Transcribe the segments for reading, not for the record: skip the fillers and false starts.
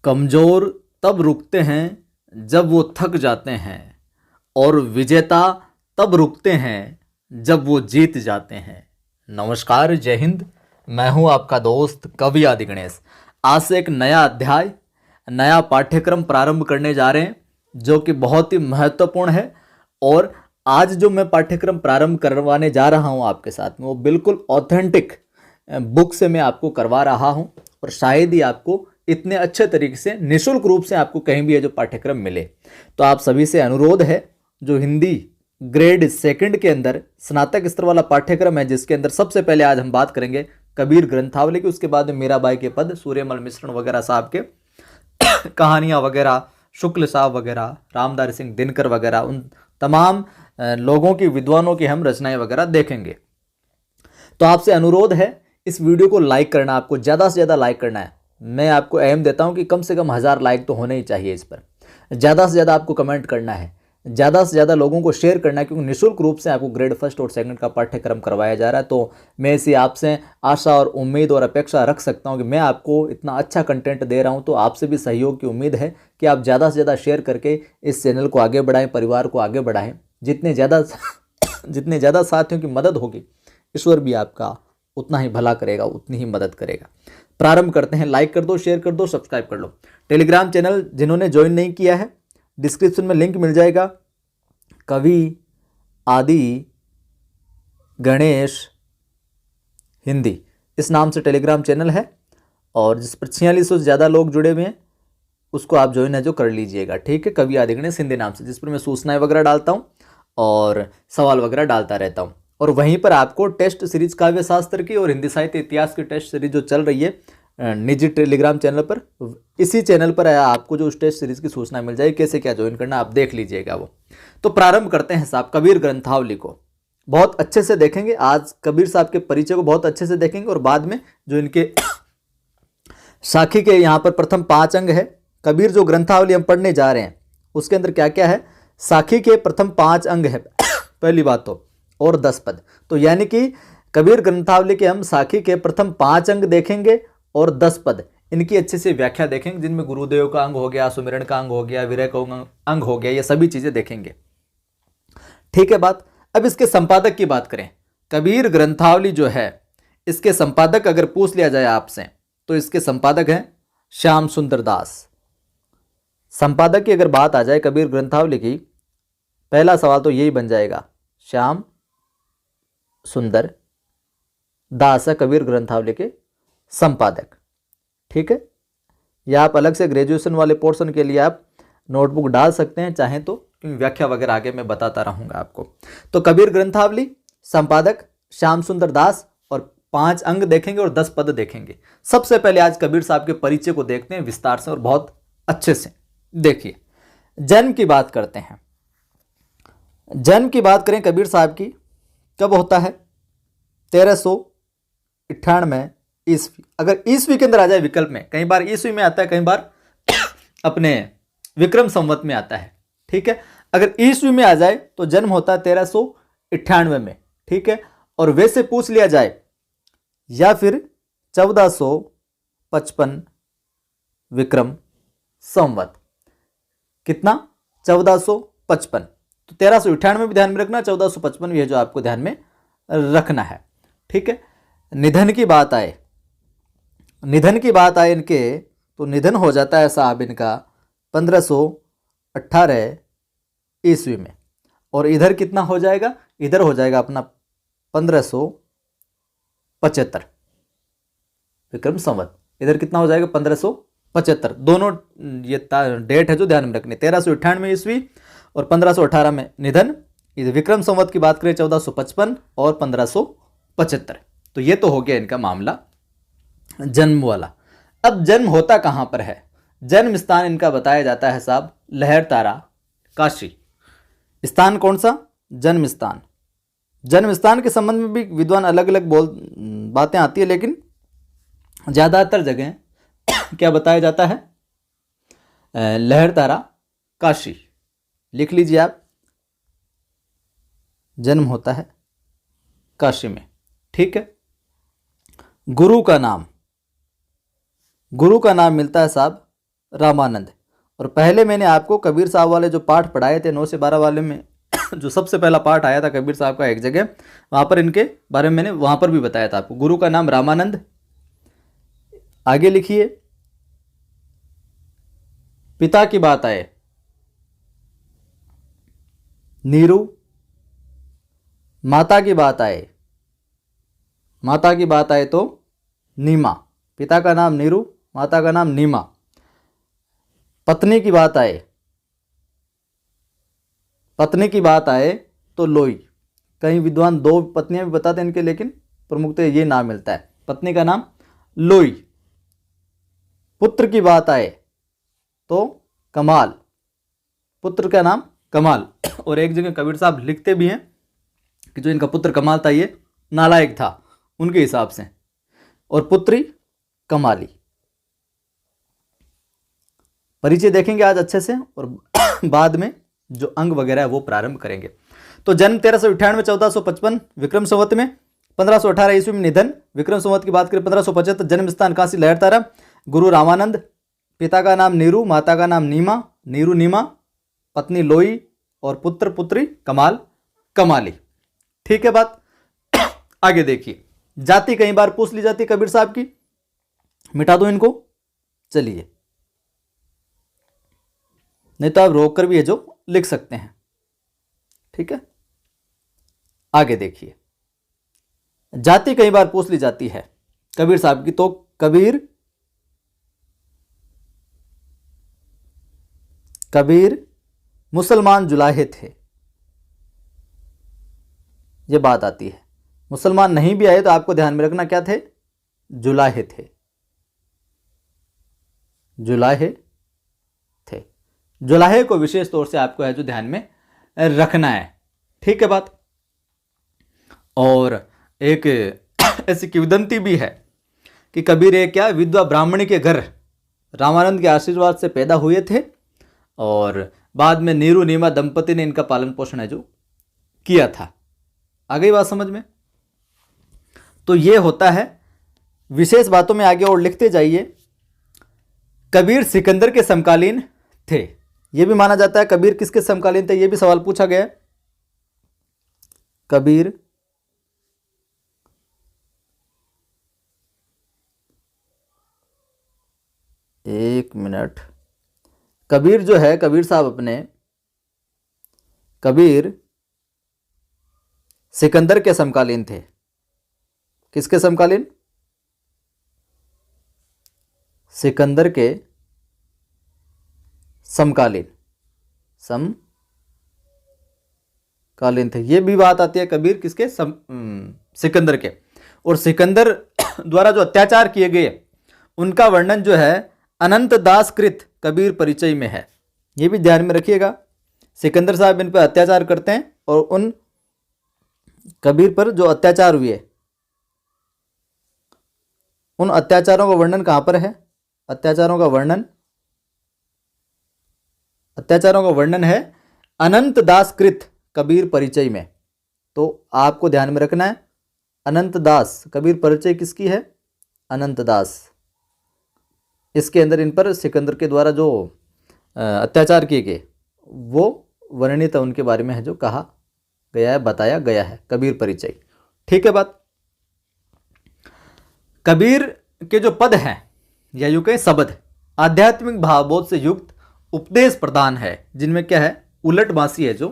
कमजोर तब रुकते हैं जब वो थक जाते हैं, और विजेता तब रुकते हैं जब वो जीत जाते हैं। नमस्कार, जय हिंद। मैं हूं आपका दोस्त कवि आदि गणेश। आज से एक नया अध्याय, नया पाठ्यक्रम प्रारंभ करने जा रहे हैं, जो कि बहुत ही महत्वपूर्ण है। और आज जो मैं पाठ्यक्रम प्रारंभ करवाने जा रहा हूं आपके साथ में, वो बिल्कुल ऑथेंटिक बुक से मैं आपको करवा रहा हूं, और शायद ही आपको इतने अच्छे तरीके से निःशुल्क रूप से आपको कहीं भी ये जो पाठ्यक्रम मिले। तो आप सभी से अनुरोध है, जो हिंदी ग्रेड सेकंड के अंदर स्नातक स्तर वाला पाठ्यक्रम है, जिसके अंदर सबसे पहले आज हम बात करेंगे कबीर ग्रंथावली की, उसके बाद में मीराबाई के पद, सूर्यमल मिश्रण वगैरह साहब के कहानियाँ वगैरह, शुक्ल साहब वगैरह, रामधारी सिंह दिनकर वगैरह, उन तमाम लोगों की, विद्वानों की हम रचनाएं वगैरह देखेंगे। तो आपसे अनुरोध है, इस वीडियो को लाइक करना, आपको ज़्यादा से ज़्यादा लाइक करना है। मैं आपको एम देता हूं कि कम से कम 1000 लाइक तो होने ही चाहिए इस पर। ज़्यादा से ज़्यादा आपको कमेंट करना है, ज़्यादा से ज़्यादा लोगों को शेयर करना है, क्योंकि निःशुल्क रूप से आपको ग्रेड फर्स्ट और सेकंड का पाठ्यक्रम करवाया जा रहा है। तो मैं इसी आपसे आशा और उम्मीद और अपेक्षा रख सकता हूं कि मैं आपको इतना अच्छा कंटेंट दे रहा हूं, तो आपसे भी सहयोग की उम्मीद है कि आप ज़्यादा से ज़्यादा शेयर करके इस चैनल को आगे बढ़ाएँ, परिवार को आगे बढ़ाएँ। जितने ज़्यादा साथियों की मदद होगी, ईश्वर भी आपका उतना ही भला करेगा, उतनी ही मदद करेगा। प्रारंभ करते हैं। लाइक कर दो, शेयर कर दो, सब्सक्राइब कर लो। टेलीग्राम चैनल जिन्होंने ज्वाइन नहीं किया है, डिस्क्रिप्शन में लिंक मिल जाएगा। कवि आदि गणेश हिंदी, इस नाम से टेलीग्राम चैनल है, और जिस पर 4600 से ज़्यादा लोग जुड़े हुए हैं, उसको आप ज्वाइन है जो कर लीजिएगा। ठीक है, कवि आदि गणेश हिंदी नाम से, जिस पर मैं सूचनाएं वगैरह डालता हूँ और सवाल वगैरह डालता रहता हूँ। और वहीं पर आपको टेस्ट सीरीज काव्य शास्त्र की और हिंदी साहित्य इतिहास की टेस्ट सीरीज जो चल रही है निजी टेलीग्राम चैनल पर, इसी चैनल पर आपको जो उस टेस्ट सीरीज की सूचना मिल जाएगी, कैसे क्या ज्वाइन करना आप देख लीजिएगा वो। तो प्रारंभ करते हैं साहब, कबीर ग्रंथावली को बहुत अच्छे से देखेंगे। आज कबीर साहब के परिचय को बहुत अच्छे से देखेंगे, और बाद में जो इनके साखी के यहाँ पर प्रथम 5 अंग है। कबीर जो ग्रंथावली हम पढ़ने जा रहे हैं, उसके अंदर क्या क्या है। साखी के प्रथम 5 अंग है पहली बात तो, और 10 पद। तो यानी कि कबीर ग्रंथावली के हम साखी के प्रथम 5 अंग देखेंगे और 10 पद, इनकी अच्छे से व्याख्या देखेंगे, जिनमें गुरुदेव का अंग हो गया, सुमिरन का अंग हो गया, विरह का अंग हो गया, ये सभी चीजें देखेंगे। ठीक है बात। अब इसके संपादक की बात करें। कबीर ग्रंथावली जो है, इसके संपादक अगर पूछ लिया जाए आपसे, तो इसके संपादक हैं श्याम सुंदर दास। संपादक की अगर बात आ जाए कबीर ग्रंथावली की, पहला सवाल तो यही बन जाएगा, श्याम सुंदर दास है कबीर ग्रंथावली के संपादक। ठीक है, या आप अलग से ग्रेजुएशन वाले पोर्शन के लिए आप नोटबुक डाल सकते हैं चाहें तो, क्योंकि व्याख्या वगैरह आगे मैं बताता रहूंगा आपको। तो कबीर ग्रंथावली संपादक श्याम सुंदर दास, और 5 अंग देखेंगे और 10 पद देखेंगे। सबसे पहले आज कबीर साहब के परिचय को देखते हैं विस्तार से और बहुत अच्छे से। देखिए, जन्म की बात करते हैं। जन्म की बात करें कबीर साहब की, कब होता है, 1398 ईस्वी। अगर ईस्वी के अंदर आ जाए विकल्प में, कई बार ईस्वी में आता है, कई बार अपने विक्रम संवत में आता है। ठीक है, अगर ईस्वी में आ जाए तो जन्म होता है 1398 में। ठीक है, और वैसे पूछ लिया जाए या फिर 1455 विक्रम संवत, कितना, 1455। तो 1398 भी ध्यान में रखना, 1455 भी है जो आपको ध्यान में रखना है। ठीक है, निधन की बात आए इनके, तो निधन हो जाता है साहब इनका 1518 ईस्वी में। और इधर कितना हो जाएगा, इधर हो जाएगा अपना 1575 विक्रम संवत। इधर कितना हो जाएगा, 1575। दोनों ये डेट है जो ध्यान में रखनी, 1398 ईस्वी और 1518 में निधन। इधर विक्रम संवत की बात करें 1455 और 1575। तो ये तो हो गया इनका मामला जन्म वाला। अब जन्म होता कहां पर है, जन्म स्थान इनका बताया जाता है साहब लहरतारा, काशी। स्थान कौन सा, जन्म स्थान। जन्म स्थान के संबंध में भी विद्वान अलग अलग बातें आती है, लेकिन ज्यादातर जगह क्या बताया जाता है, लहरतारा, काशी। लिख लीजिए आप, जन्म होता है काशी में। ठीक है, गुरु का नाम मिलता है साहब रामानंद। और पहले मैंने आपको कबीर साहब वाले जो पाठ पढ़ाए थे 9 से 12 वाले में जो सबसे पहला पाठ आया था कबीर साहब का एक जगह, वहाँ पर इनके बारे में मैंने वहाँ पर भी बताया था आपको। गुरु का नाम रामानंद। आगे लिखिए, पिता की बात आए नीरू, माता की बात आए तो नीमा। पिता का नाम नीरू, माता का नाम नीमा। पत्नी की बात आए तो लोई। कई विद्वान 2 पत्नियां भी बताते हैं इनके, लेकिन प्रमुखतः ये नाम मिलता है। पत्नी का नाम लोई। पुत्र की बात आए तो कमाल। पुत्र का नाम कमाल। और एक जगह कबीर साहब लिखते भी हैं कि जो इनका पुत्र कमाल था ये नालायक था उनके हिसाब से, और पुत्री कमाली। परिचय देखेंगे आज अच्छे से, और बाद में जो अंग वगैरह है वो प्रारंभ करेंगे। तो जन्म 1398 1455 विक्रम संवत में, 1518 ईस्वी में निधन। विक्रम संवत की बात करें 1575, जन्म स्थान काशी लहरतारा। गुरु रामानंद। पिता का नाम नीरू, माता का नाम नीमा, नीरू नीमा, पत्नी लोई, और पुत्र पुत्री कमाल कमाली। ठीक है बात। आगे देखिए, जाति कई बार पूछ ली जाती कबीर साहब की, मिटा दो इनको। चलिए, नहीं तो आप रोक कर भी है जो लिख सकते हैं। ठीक है, आगे देखिए, जाति कई बार पूछ ली जाती है कबीर साहब की। तो कबीर मुसलमान जुलाहे थे, ये बात आती है। मुसलमान नहीं भी आए तो आपको ध्यान में रखना क्या थे, जुलाहे थे। जुलाहे को विशेष तौर से आपको है जो ध्यान में रखना है। ठीक है बात। और एक ऐसी किंवदंती भी है कि कबीर एक क्या विधवा ब्राह्मणी के घर रामानंद के आशीर्वाद से पैदा हुए थे, और बाद में नीरू नीमा दंपति ने इनका पालन पोषण है जो किया था। आ गई बात समझ में। तो ये होता है, विशेष बातों में आगे और लिखते जाइए। कबीर सिकंदर के समकालीन थे, यह भी माना जाता है। कबीर किसके समकालीन थे, यह भी सवाल पूछा गया। कबीर एक मिनट, कबीर जो है, कबीर साहब अपने कबीर सिकंदर के समकालीन थे। किसके समकालीन, सिकंदर के समकालीन थे। ये भी बात आती है कबीर किसके, सिकंदर के। और सिकंदर द्वारा जो अत्याचार किए गए उनका वर्णन जो है अनंत दास कृत कबीर परिचय में है। ये भी ध्यान में रखिएगा। सिकंदर साहब इन पर अत्याचार करते हैं, और उन कबीर पर जो अत्याचार हुए उन अत्याचारों का वर्णन कहां पर है, अत्याचारों का वर्णन है अनंत दास कृत कबीर परिचय में। तो आपको ध्यान में रखना है, अनंत दास कबीर परिचय किसकी है, अनंत दास। इसके अंदर इन पर सिकंदर के द्वारा जो अत्याचार किए गए वो वर्णित उनके बारे में है जो कहा गया है, बताया गया है, कबीर परिचय। ठीक है बात। कबीर के जो पद हैं या यूं कहें शब्द, आध्यात्मिक भावबोध से युक्त उपदेश प्रदान है, जिनमें क्या है, उलट बांसी है जो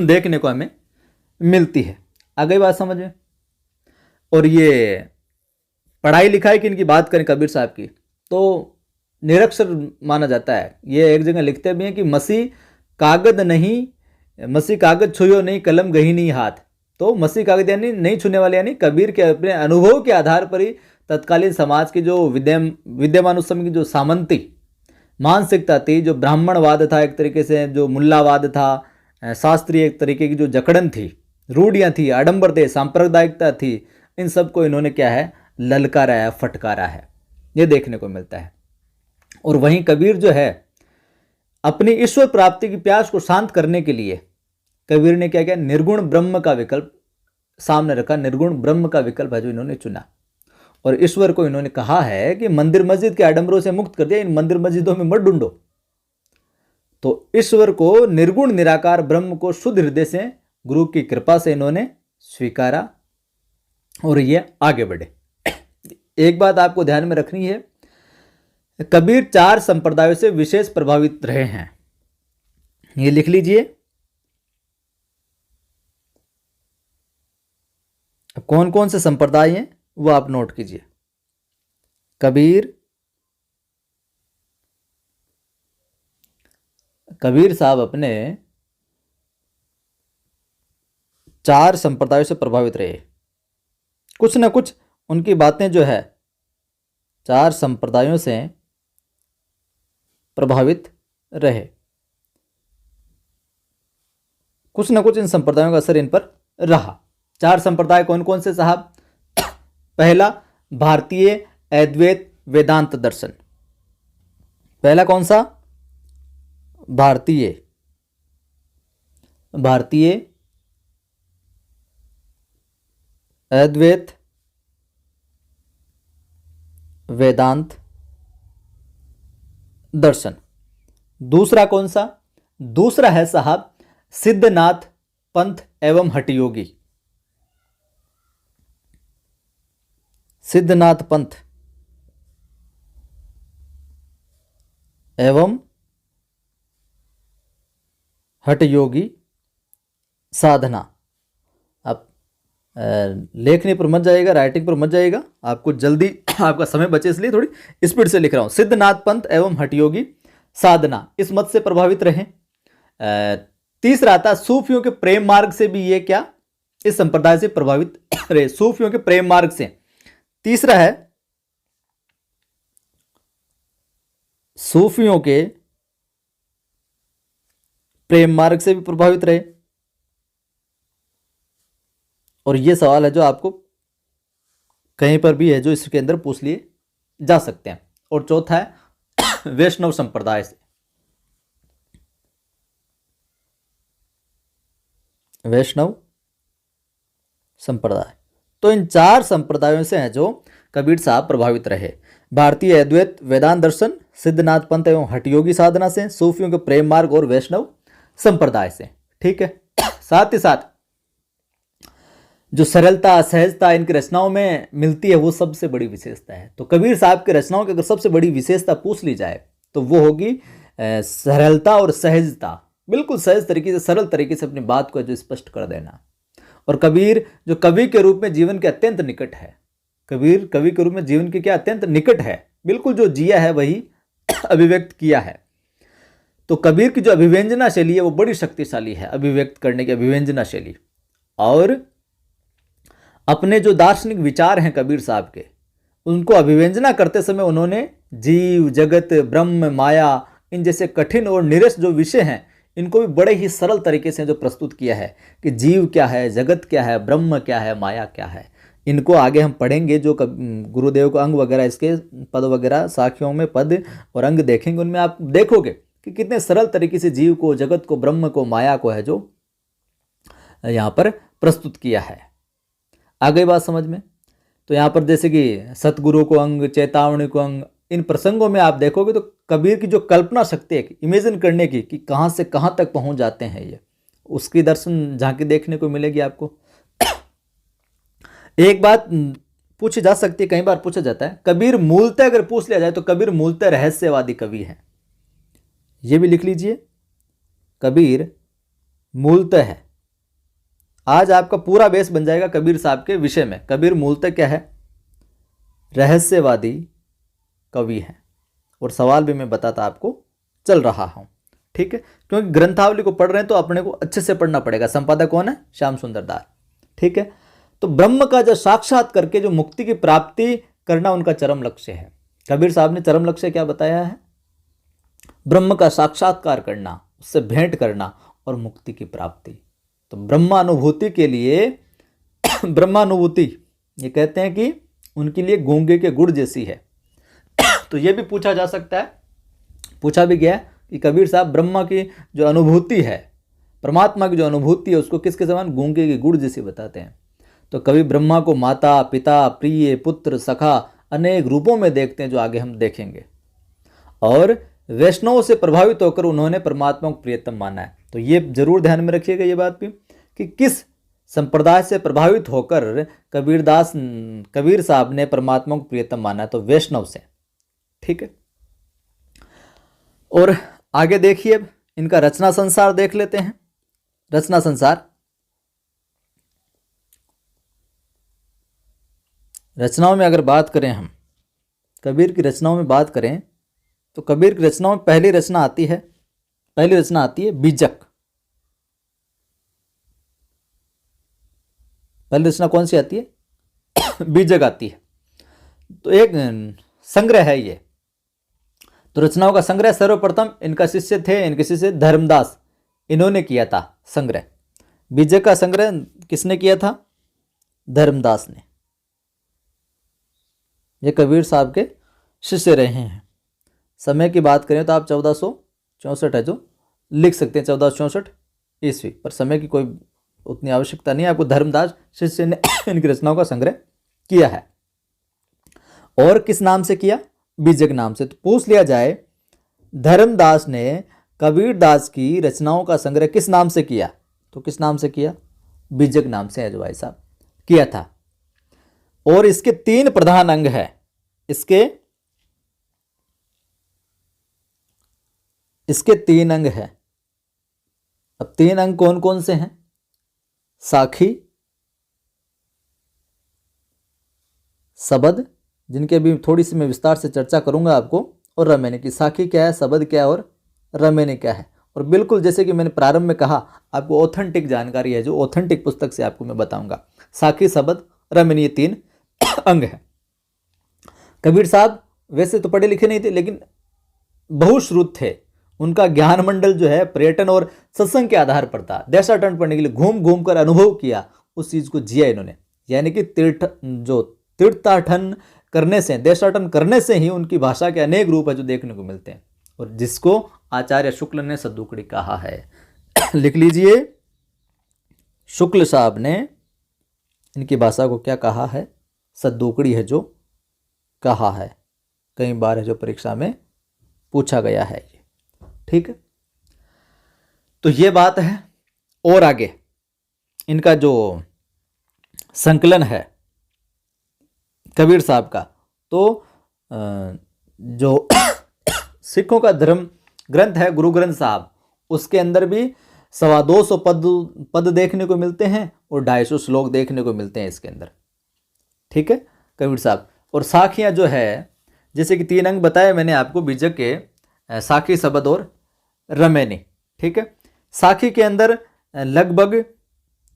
देखने को हमें मिलती है। आ गई बात समझ में। और ये पढ़ाई लिखाई की इनकी बात करें कबीर साहब की, तो निरक्षर माना जाता है। ये एक जगह लिखते भी हैं कि मसीह कागज छुयो नहीं, कलम गही नहीं हाथ। तो मसीह कागज यानी नहीं छूने वाले, यानी कबीर के अपने अनुभव के आधार पर ही तत्कालीन समाज की जो विद्यमान उस समय की जो सामंती मानसिकता थी, जो ब्राह्मणवाद था एक तरीके से, जो मुल्लावाद था, शास्त्रीय एक तरीके की जो जकड़न थी, रूढ़ियाँ थी, आडंबर थे, सांप्रदायिकता थी, इन सब को इन्होंने क्या है, ललकारा है, फटकारा है। ये देखने को मिलता है। और वहीं कबीर जो है अपनी ईश्वर प्राप्ति की प्यास को शांत करने के लिए कबीर ने क्या किया, निर्गुण ब्रह्म का विकल्प सामने रखा। निर्गुण ब्रह्म का विकल्प है जो इन्होंने चुना। और ईश्वर को इन्होंने कहा है कि मंदिर मस्जिद के आडंबरों से मुक्त कर दिया, इन मंदिर मस्जिदों में मत ढूंढो। तो ईश्वर को, निर्गुण निराकार ब्रह्म को शुद्ध हृदय से गुरु की कृपा से इन्होंने स्वीकारा और ये आगे बढ़े। एक बात आपको ध्यान में रखनी है, कबीर 4 संप्रदायों से विशेष प्रभावित रहे हैं। ये लिख लीजिए। कौन कौन से संप्रदाय हैं वो आप नोट कीजिए। कबीर साहब अपने 4 संप्रदायों से प्रभावित रहे। कुछ ना कुछ उनकी बातें जो है 4 संप्रदायों से प्रभावित रहे। कुछ ना कुछ इन संप्रदायों का असर इन पर रहा। 4 संप्रदाय कौन कौन से साहब? पहला, भारतीय अद्वैत वेदांत दर्शन। पहला कौन सा? भारतीय अद्वैत वेदांत दर्शन। दूसरा कौन सा? दूसरा है साहब सिद्धनाथ पंथ एवं हठयोगी। सिद्धनाथ पंथ एवं हठयोगी साधना। आप लेखनी पर मत जाइएगा, राइटिंग पर मत जाइएगा, आपको जल्दी आपका समय बचे इसलिए थोड़ी स्पीड से लिख रहा हूं। सिद्धनाथ पंथ एवं हठयोगी साधना, इस मत से प्रभावित रहे। तीसरा आता सूफियों के प्रेम मार्ग से भी ये क्या, इस संप्रदाय से प्रभावित रहे, सूफियों के प्रेम मार्ग से। तीसरा है सूफियों के प्रेम मार्ग से भी प्रभावित रहे। और ये सवाल है जो आपको कहीं पर भी है जो इसके अंदर पूछ लिए जा सकते हैं। और चौथा है वैष्णव संप्रदाय से। वैष्णव संप्रदाय, तो इन 4 संप्रदायों से हैं जो कबीर साहब प्रभावित रहे। भारतीय अद्वैत वेदांत दर्शन, सिद्धनाथ पंथ एवं हठयोगी साधना से, सूफियों के प्रेम मार्ग और वैष्णव संप्रदाय से। ठीक है। साथ ही साथ जो सरलता सहजता इनकी रचनाओं में मिलती है वो सबसे बड़ी विशेषता है। तो कबीर साहब की रचनाओं की अगर सबसे बड़ी विशेषता पूछ ली जाए तो वो होगी सरलता और सहजता। बिल्कुल सहज तरीके से, सरल तरीके से अपनी बात को जो स्पष्ट कर देना। और कबीर जो कवि के रूप में जीवन के अत्यंत निकट है। कबीर कवि के रूप में जीवन के क्या अत्यंत निकट है, बिल्कुल जो जिया है वही अभिव्यक्त किया है। तो कबीर की जो अभिव्यंजना शैली है वो बड़ी शक्तिशाली है, अभिव्यक्त करने की अभिव्यंजना शैली। और अपने जो दार्शनिक विचार हैं कबीर साहब के, उनको अभिव्यंजना करते समय उन्होंने जीव, जगत, ब्रह्म, माया, इन जैसे कठिन और निरस जो विषय हैं इनको भी बड़े ही सरल तरीके से जो प्रस्तुत किया है कि जीव क्या है, जगत क्या है, ब्रह्म क्या है, माया क्या है। इनको आगे हम पढ़ेंगे, जो गुरुदेव को अंग वगैरह, इसके पद वगैरह, साखियों में पद और अंग देखेंगे, उनमें आप देखोगे कि कितने सरल तरीके से जीव को, जगत को, ब्रह्म को, माया को है जो यहाँ पर प्रस्तुत किया है। आ गई बात समझ में? तो यहाँ पर जैसे कि सतगुरु को अंग, चेतावनी को अंग, इन प्रसंगों में आप देखोगे तो कबीर की जो कल्पना शक्ति है इमेजिन करने की कि कहाँ से कहाँ तक पहुँच जाते हैं ये, उसकी दर्शन झांकी देखने को मिलेगी आपको। एक बात पूछी जा सकती है, कई बार पूछा जाता है, कबीर मूलतः अगर पूछ लिया जाए तो कबीर मूलतः रहस्यवादी कवि है। ये भी लिख लीजिए, कबीर मूलतः है। आज आपका पूरा बेस बन जाएगा कबीर साहब के विषय में। कबीर मूलतः क्या है? रहस्यवादी कवि है। और सवाल भी मैं बताता आपको चल रहा हूं, ठीक है, क्योंकि ग्रंथावली को पढ़ रहे हैं तो अपने को अच्छे से पढ़ना पड़ेगा। संपादक कौन है? श्याम सुंदर दास, ठीक है। तो ब्रह्म का जो साक्षात करके जो मुक्ति की प्राप्ति करना उनका चरम लक्ष्य है। कबीर साहब ने चरम लक्ष्य क्या बताया है? ब्रह्म का साक्षात्कार करना, उससे भेंट करना और मुक्ति की प्राप्ति। तो ब्रह्मानुभूति के लिए ब्रह्मानुभूति ये कहते हैं कि उनके लिए गूंगे के गुड़ जैसी है। तो ये भी पूछा जा सकता है, पूछा भी गया कि कबीर साहब ब्रह्मा की जो अनुभूति है, परमात्मा की जो अनुभूति है, उसको किसके समान? गूंगे के गुड़ जैसी बताते हैं। तो कभी ब्रह्मा को माता, पिता, प्रिय, पुत्र, सखा अनेक रूपों में देखते हैं, जो आगे हम देखेंगे। और वैष्णवों से प्रभावित होकर उन्होंने परमात्मा को प्रियतम माना है। तो ये जरूर ध्यान में रखिएगा ये बात भी, कि किस संप्रदाय से प्रभावित होकर कबीर साहब ने परमात्मा को प्रियतम माना है, तो वैष्णव से। ठीक है, और आगे देखिए, अब इनका रचना संसार देख लेते हैं। रचना संसार, रचनाओं में अगर बात करें हम, कबीर की रचनाओं में बात करें, तो कबीर की रचनाओं में पहली रचना आती है बीजक। पहली रचना कौन सी आती है? बीजक आती है। तो एक संग्रह है ये, तो रचनाओं का संग्रह सर्वप्रथम इनका शिष्य थे, इनके शिष्य धर्मदास, इन्होंने किया था संग्रह। बीजक का संग्रह किसने किया था? धर्मदास ने। ये कबीर साहब के शिष्य रहे हैं। समय की बात करें तो आप 1464 है जो लिख सकते हैं, 1464 ईस्वी, पर समय की कोई उतनी आवश्यकता नहीं है। आपको धर्मदास शिष्य ने इनकी रचनाओं का संग्रह किया है। और किस नाम से किया? बीजक नाम से। तो पूछ लिया जाए, धर्मदास ने कबीर दास की रचनाओं का संग्रह किस नाम से किया? तो किस नाम से किया? बीजक नाम से है जो भाई साहब किया था। और इसके 3 प्रधान अंग है। इसके 3 अंग है। अब 3 अंग कौन कौन से हैं? साखी, सबद, जिनके भी थोड़ी सी मैं विस्तार से चर्चा करूंगा आपको, और रमेनी की। साखी क्या है, सबद क्या है और रमेनी क्या है। और बिल्कुल जैसे कि मैंने प्रारंभ में कहा, आपको ऑथेंटिक जानकारी है जो ऑथेंटिक पुस्तक से आपको मैं बताऊंगा। साखी, सबद, रमेनी, ये 3 अंग है। कबीर साहब वैसे तो पढ़े लिखे नहीं थे, लेकिन बहुश्रुत थे। उनका ज्ञान मंडल जो है पर्यटन और सत्संग के आधार पर था। देशाटन पढ़ने के लिए घूम घूम कर अनुभव किया, उस चीज को जिया इन्होंने। यानी कि तीर्थाटन करने से, देशाटन करने से ही उनकी भाषा के अनेक रूप है जो देखने को मिलते हैं, और जिसको आचार्य शुक्ल ने सद्दुकड़ी कहा है। लिख लीजिए, शुक्ल साहब ने इनकी भाषा को क्या कहा है? सद्दुकड़ी है जो कहा है। कई बार है जो परीक्षा में पूछा गया है ये। ठीक है, तो ये बात है। और आगे इनका जो संकलन है कबीर साहब का, तो जो सिखों का धर्म ग्रंथ है गुरु ग्रंथ साहब, उसके अंदर भी 225 पद देखने को मिलते हैं और 250 श्लोक देखने को मिलते हैं इसके अंदर। ठीक है, कबीर साहब। और साखियाँ जो है, जैसे कि 3 अंग बताए मैंने आपको बीजक के, साखी, सबद और रमेनी। ठीक है, साखी के अंदर लगभग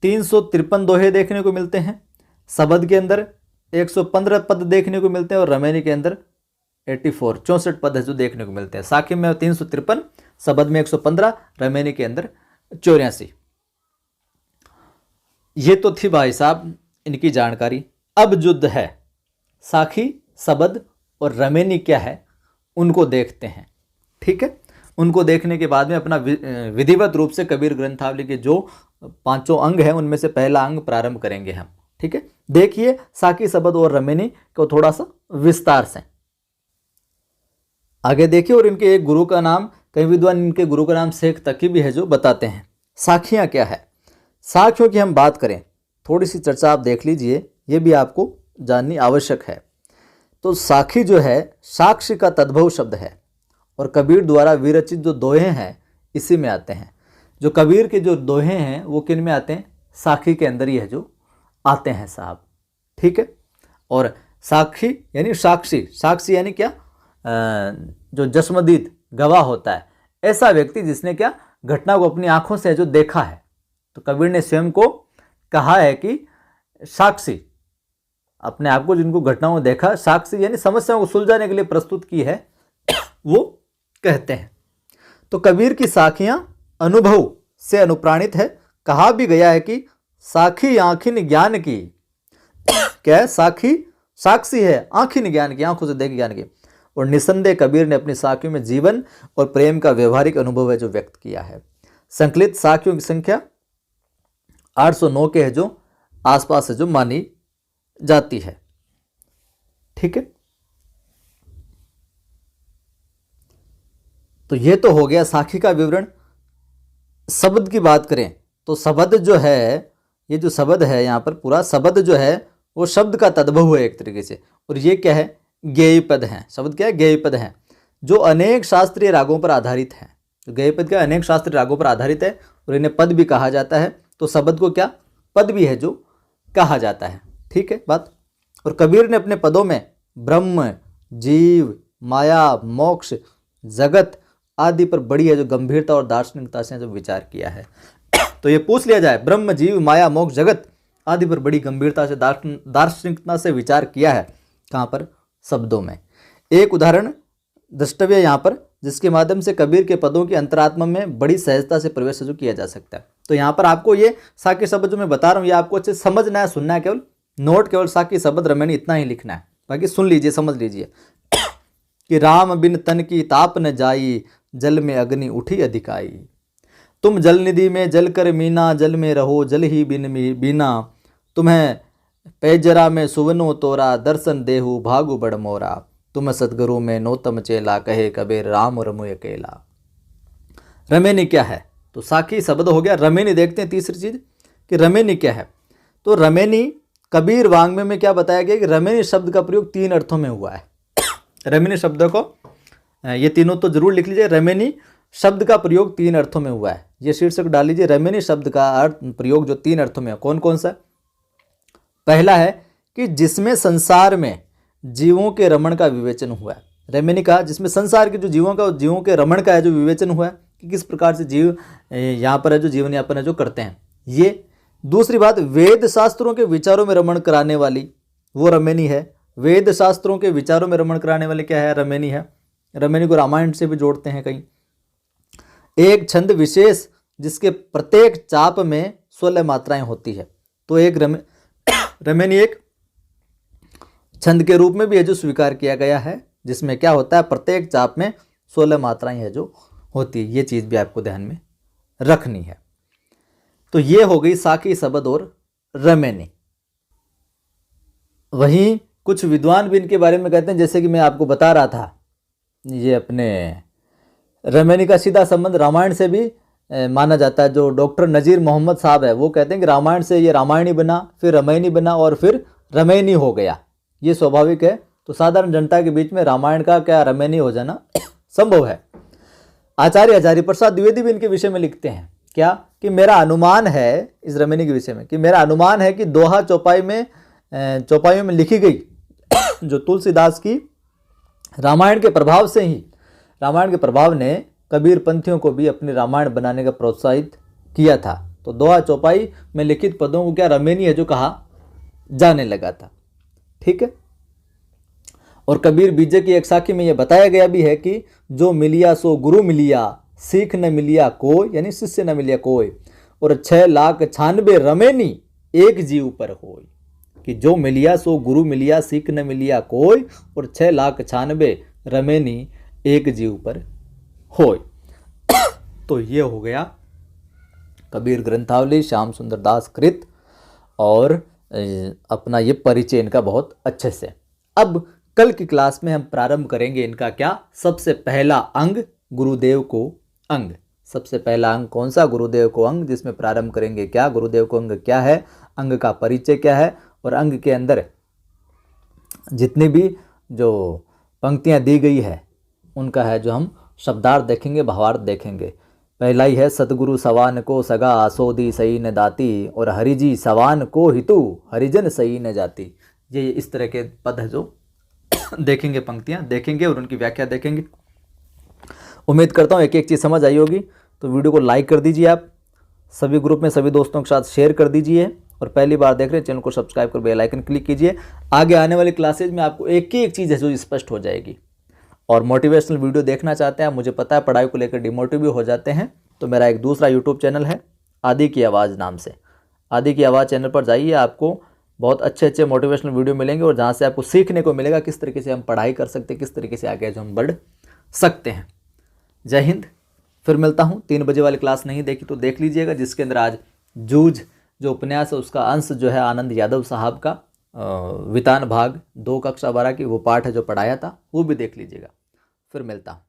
353 दोहे देखने को मिलते हैं, सबद के अंदर 115 पद देखने को मिलते हैं, और रमेनी के अंदर 64 पद है जो देखने को मिलते हैं। साखी में 353, सबद में 115, रमेनी के अंदर 84। ये तो थी भाई साहब इनकी जानकारी। अब युद्ध है, साखी, सबद और रमेनी क्या है उनको देखते हैं। ठीक है, उनको देखने के बाद में अपना विधिवत रूप से कबीर ग्रंथावली के जो 5 अंग हैं उनमें से पहला अंग प्रारंभ करेंगे हम। ठीक है, देखिए साखी, सबद और रमेनी को थोड़ा सा विस्तार से आगे देखिए। और इनके एक गुरु का नाम, कई विद्वान इनके गुरु का नाम शेख तकी भी है जो बताते हैं। साखियाँ क्या है? साखियों की हम बात करें, थोड़ी सी चर्चा आप देख लीजिए, ये भी आपको जाननी आवश्यक है। तो साखी जो है साक्ष्य का तद्भव शब्द है, और कबीर द्वारा विरचित जो दोहे हैं इसी में आते हैं। जो कबीर के जो दोहे हैं वो किन में आते हैं? साखी के अंदर ही है जो आते हैं साहब। ठीक है, और साखी यानी साक्षी, साक्षी यानी क्या? जो जस्मदीद गवाह होता है, ऐसा व्यक्ति जिसने क्या घटना को अपनी आंखों से जो देखा है। तो कबीर ने स्वयं को कहा है कि साक्षी, अपने आप को जिनको घटनाओं में देखा, साक्षी यानी समस्याओं को सुलझाने के लिए प्रस्तुत की है, वो कहते हैं। तो कबीर की साखियां अनुभव से अनुप्राणित है। कहा भी गया है कि साखी आंखिन ज्ञान की, क्या है? साखी साक्षी है आंखिन ज्ञान की, आंखों से देख ज्ञान की। और निसंदेह कबीर ने अपनी साखियों में जीवन और प्रेम का व्यवहारिक अनुभव है जो व्यक्त किया है। संकलित साखियों की संख्या 809 के है जो आसपास से जो मानी जाती है। ठीक है, तो ये तो हो गया साखी का विवरण। शब्द की बात करें तो शब्द जो है, ये जो शब्द है यहाँ पर पूरा शब्द जो है वो शब्द का तद्भव है एक तरीके से। और ये क्या है, गेय पद हैं। शब्द क्या है, गेय पद हैं जो अनेक शास्त्रीय रागों पर आधारित हैं। तो गेय पद क्या, अनेक शास्त्रीय रागों पर आधारित है और इन्हें पद भी कहा जाता है। तो शब्द को क्या, पद भी है जो कहा जाता है। ठीक है बात। और कबीर ने अपने पदों में ब्रह्म, जीव, माया, मोक्ष, जगत आदि पर बड़ी है जो गंभीरता और दार्शनिकता से जो विचार किया है। तो ये पूछ लिया जाए, ब्रह्म, जीव, माया, मोक्ष, जगत आदि पर बड़ी गंभीरता से दार्शनिकता से विचार किया है। कहाँ पर, शब्दों में। एक उदाहरण द्रष्टव्य यहाँ पर, जिसके माध्यम से कबीर के पदों की अंतरात्मा में बड़ी सहजता से प्रवेश जो किया जा सकता है। तो यहाँ पर आपको ये साकी शब्द जो मैं बता रहा हूँ ये आपको अच्छे समझना है, सुनना है, केवल नोट, केवल साकी शब्द रमैनी इतना ही लिखना है, बाकी सुन लीजिए, समझ लीजिए। कि राम बिन तन की ताप न जाई, जल में अग्नि उठी अधिकाई। तुम जल निधि में जल कर मीना, जल में रहो जल ही बिन बीना। तुम्हें पैजरा में सुवनो तोरा, दर्शन देहु भागु बड़ मोरा। तुम सतगुरु में नोतम चेला, कहे कबीर राम रमु अकेला। रमैनी क्या है, तो साखी शब्द हो गया। रमैनी देखते हैं तीसरी चीज कि रमैनी क्या है। तो रमैनी कबीर वांग्मय में क्या बताया गया कि रमैनी शब्द का प्रयोग 3 अर्थों में हुआ है। रमैनी शब्द को, ये तीनों तो जरूर लिख लीजिए। रमैनी शब्द का प्रयोग 3 अर्थों में हुआ है, ये शीर्षक डाल लीजिए। रमैनी शब्द का अर्थ प्रयोग जो 3 अर्थों में है, कौन कौन सा। पहला है कि जिसमें संसार में जीवों के रमण का विवेचन हुआ है। रमैनी का जिसमें संसार के जो जीवों के रमण का है जो विवेचन हुआ है कि किस प्रकार से जीव यहाँ पर है जो जीवन यापन है जो करते हैं ये। दूसरी बात, वेद शास्त्रों के विचारों में रमण कराने वाली वो रमैनी है। वेद शास्त्रों के विचारों में रमण कराने वाले क्या है, रमैनी है। रमैनी को रामायण से भी जोड़ते हैं कहीं। एक छंद विशेष जिसके प्रत्येक चाप में 16 मात्राएं होती है। तो एक रमैनी एक छंद के रूप में भी है जो स्वीकार किया गया है, जिसमें क्या होता है, प्रत्येक चाप में 16 मात्राएं है जो होती है। ये चीज भी आपको ध्यान में रखनी है। तो ये हो गई साकी शब्द और रमैनी। वहीं कुछ विद्वान भी इनके बारे में कहते हैं, जैसे कि मैं आपको बता रहा था, ये अपने रमैनी का सीधा संबंध रामायण से भी माना जाता है। जो डॉक्टर नजीर मोहम्मद साहब है वो कहते हैं कि रामायण से ये रामायणी बना, फिर रमैनी बना और फिर रमैनी हो गया। ये स्वाभाविक है। तो साधारण जनता के बीच में रामायण का क्या रमैनी हो जाना संभव है। आचार्य हजारी प्रसाद द्विवेदी भी इनके विषय में लिखते हैं क्या, कि मेरा अनुमान है इस रमैनी के विषय में, कि मेरा अनुमान है कि दोहा चौपाइयों में लिखी गई जो तुलसीदास की रामायण के प्रभाव से ही, रामायण के प्रभाव ने कबीर पंथियों को भी अपनी रामायण बनाने का प्रोत्साहित किया था। तो दोहा चौपाई में लिखित पदों को क्या रमैनी है जो कहा जाने लगा था। ठीक है। और कबीर बीजे की एक साखी में यह बताया गया भी है कि जो मिलिया सो गुरु मिलिया, सीख न मिलिया कोई, यानी शिष्य न मिलिया कोई, और 6,96,000 रमैनी एक जीव पर होय। कि जो मिलिया सो गुरु मिलिया, सीख न मिलिया कोई, और 6,96,000 रमैनी एक जीव पर होय। तो ये हो गया कबीर ग्रंथावली श्याम सुंदर दास कृत और अपना ये परिचय इनका बहुत अच्छे से। अब कल की क्लास में हम प्रारंभ करेंगे इनका क्या, सबसे पहला अंग गुरुदेव को अंग। सबसे पहला अंग कौन सा, गुरुदेव को अंग, जिसमें प्रारंभ करेंगे क्या, गुरुदेव को अंग क्या है, अंग का परिचय क्या है, और अंग के अंदर जितनी भी जो पंक्तियां दी गई है उनका है जो हम शब्दार्थ देखेंगे, भावार्थ देखेंगे। पहला ही है, सतगुरु सवान को सगा आसोदी सही न दाती, और हरिजी सवान को हितु हरिजन सही न जाती। ये इस तरह के पद है जो देखेंगे, पंक्तियां देखेंगे और उनकी व्याख्या देखेंगे। उम्मीद करता हूँ एक एक चीज़ समझ आई होगी। तो वीडियो को लाइक कर दीजिए, आप सभी ग्रुप में सभी दोस्तों के साथ शेयर कर दीजिए, और पहली बार देख रहे हैं चैनल को सब्सक्राइब कर बेल आइकन क्लिक कीजिए। आगे आने वाली क्लासेज में आपको एक ही एक चीज़ है जो स्पष्ट हो जाएगी। और मोटिवेशनल वीडियो देखना चाहते हैं, मुझे पता है पढ़ाई को लेकर डिमोटिव भी हो जाते हैं, तो मेरा एक दूसरा यूट्यूब चैनल है आदि की आवाज़ नाम से। आदि की आवाज़ चैनल पर जाइए, आपको बहुत अच्छे अच्छे मोटिवेशनल वीडियो मिलेंगे, और जहाँ से आपको सीखने को मिलेगा किस तरीके से हम पढ़ाई कर सकते हैं, किस तरीके से आगे जो हम बढ़ सकते हैं। जय हिंद। फिर मिलता हूँ। 3 बजे वाली क्लास नहीं देखी तो देख लीजिएगा, जिसके अंदर आज जूझ जो उपन्यास है उसका अंश जो है आनंद यादव साहब का वितान भाग 2 कक्षा 12 की वो पाठ है जो पढ़ाया था, वो भी देख लीजिएगा। फिर मिलता हूँ।